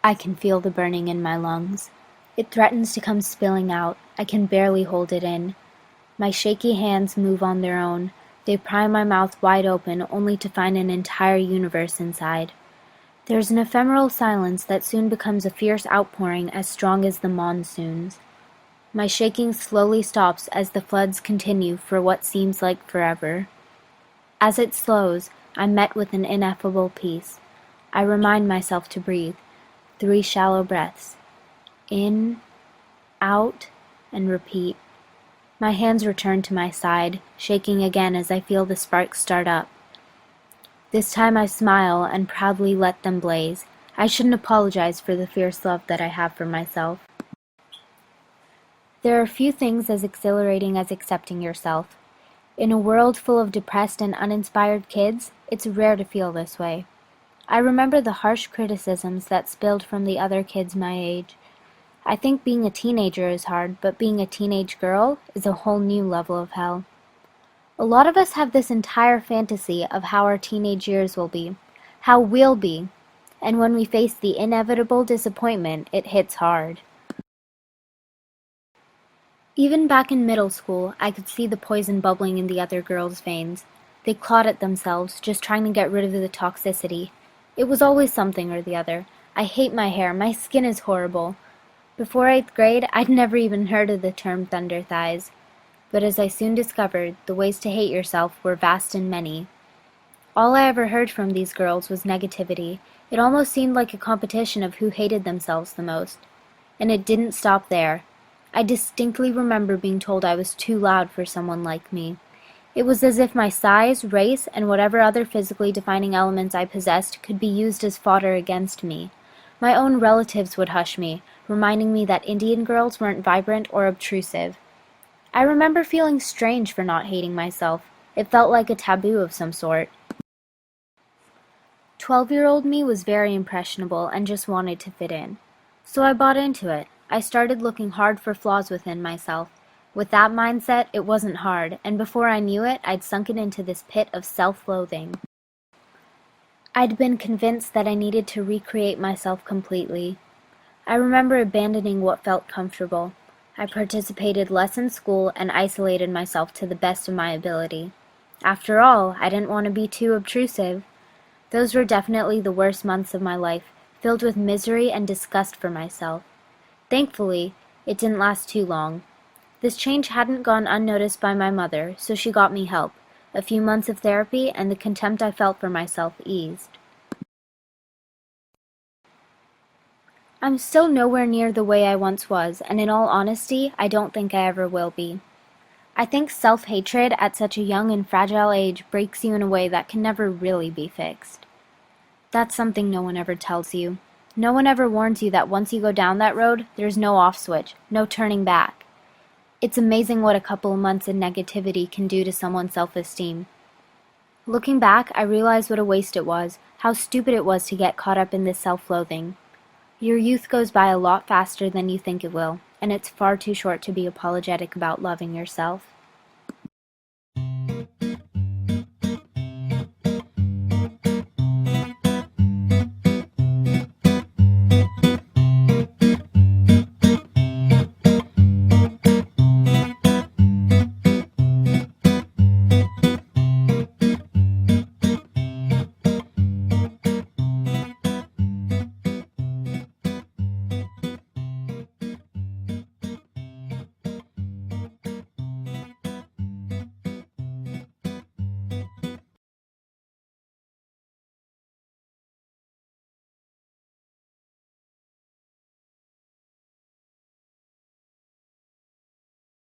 I can feel the burning in my lungs. It threatens to come spilling out. I can barely hold it in. My shaky hands move on their own. They pry my mouth wide open, only to find an entire universe inside. There's an ephemeral silence that soon becomes a fierce outpouring as strong as the monsoons. My shaking slowly stops as the floods continue for what seems like forever. As it slows, I'm met with an ineffable peace. I remind myself to breathe. 3 shallow breaths. In, out, and repeat. My hands return to my side, shaking again as I feel the sparks start up. This time I smile and proudly let them blaze. I shouldn't apologize for the fierce love that I have for myself. There are few things as exhilarating as accepting yourself. In a world full of depressed and uninspired kids, it's rare to feel this way. I remember the harsh criticisms that spilled from the other kids my age. I think being a teenager is hard, but being a teenage girl is a whole new level of hell. A lot of us have this entire fantasy of how our teenage years will be, how we'll be, and when we face the inevitable disappointment, it hits hard. Even back in middle school, I could see the poison bubbling in the other girls' veins. They clawed at themselves, just trying to get rid of the toxicity. It was always something or the other. I hate my hair, my skin is horrible. Before 8th grade, I'd never even heard of the term thunder thighs. But as I soon discovered, the ways to hate yourself were vast and many. All I ever heard from these girls was negativity. It almost seemed like a competition of who hated themselves the most. And it didn't stop there. I distinctly remember being told I was too loud for someone like me. It was as if my size, race, and whatever other physically defining elements I possessed could be used as fodder against me. My own relatives would hush me, reminding me that Indian girls weren't vibrant or obtrusive. I remember feeling strange for not hating myself. It felt like a taboo of some sort. 12-year-old me was very impressionable and just wanted to fit in. So I bought into it. I started looking hard for flaws within myself. With that mindset, it wasn't hard, and before I knew it, I'd sunken into this pit of self-loathing. I'd been convinced that I needed to recreate myself completely. I remember abandoning what felt comfortable. I participated less in school and isolated myself to the best of my ability. After all, I didn't want to be too obtrusive. Those were definitely the worst months of my life, filled with misery and disgust for myself. Thankfully, it didn't last too long. This change hadn't gone unnoticed by my mother, so she got me help. A few months of therapy, and the contempt I felt for myself eased. I'm still nowhere near the way I once was, and in all honesty, I don't think I ever will be. I think self-hatred at such a young and fragile age breaks you in a way that can never really be fixed. That's something no one ever tells you. No one ever warns you that once you go down that road, there's no off switch, no turning back. It's amazing what a couple of months of negativity can do to someone's self-esteem. Looking back, I realized what a waste it was, how stupid it was to get caught up in this self-loathing. Your youth goes by a lot faster than you think it will, and it's far too short to be apologetic about loving yourself.